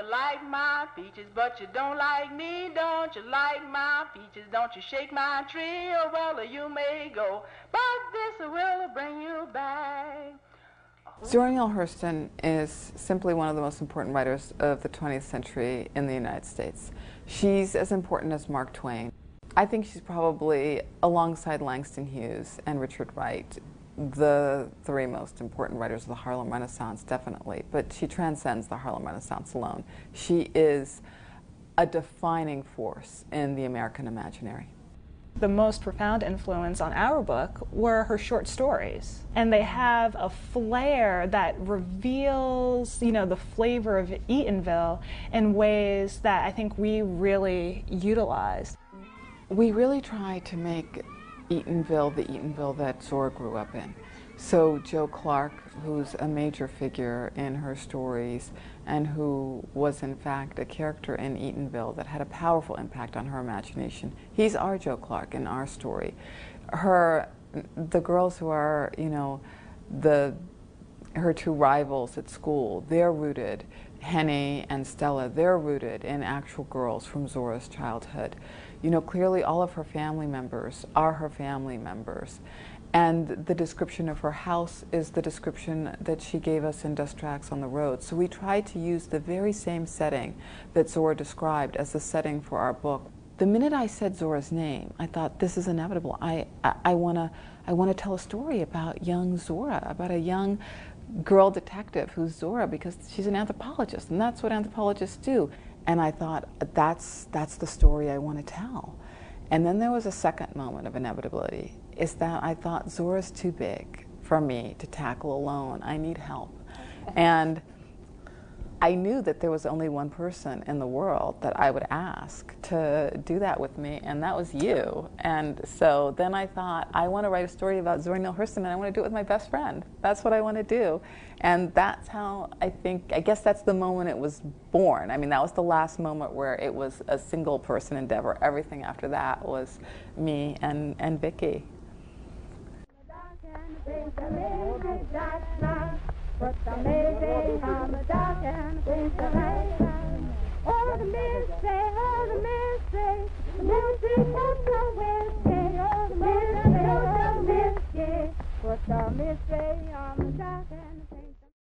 like my peaches, but you don't like me. Don't you like my peaches? Don't you shake my tree? Oh, well, you may go, but this will bring you back. Zora Neale Hurston is simply one of the most important writers of the 20th century in the United States. She's as important as Mark Twain. I think she's probably, alongside Langston Hughes and Richard Wright, the three most important writers of the Harlem Renaissance, definitely. But she transcends the Harlem Renaissance alone. She is a defining force in the American imaginary. The most profound influence on our book were her short stories. And they have a flair that reveals, the flavor of Eatonville in ways that I think we really utilized. We really try to make Eatonville the Eatonville that Zora grew up in. So Joe Clark, who's a major figure in her stories and who was in fact a character in Eatonville that had a powerful impact on her imagination, he's our Joe Clark in our story. The girls who are, her two rivals at school, they're rooted, Henny and Stella, they're rooted in actual girls from Zora's childhood. Clearly all of her family members are her family members. And the description of her house is the description that she gave us in Dust Tracks on the Road. So we tried to use the very same setting that Zora described as the setting for our book. The minute I said Zora's name, I thought, this is inevitable. I want to tell a story about young Zora, about a young girl detective who's Zora, because she's an anthropologist, and that's what anthropologists do. And I thought, that's the story I want to tell. And then there was a second moment of inevitability, is that I thought, Zora's too big for me to tackle alone. I need help. And I knew that there was only one person in the world that I would ask to do that with me, and that was you. And so then I thought, I want to write a story about Zora Neale Hurston, and I want to do it with my best friend. That's what I want to do. And that's how I guess that's the moment it was born. I mean, that was the last moment where it was a single person endeavor. Everything after that was me and Vicky. What's amazing on the dark and things are right. Oh, the mystery, oh, the mystery, the mystery comes from where, oh, the mystery, oh, the mystery, what's the mystery?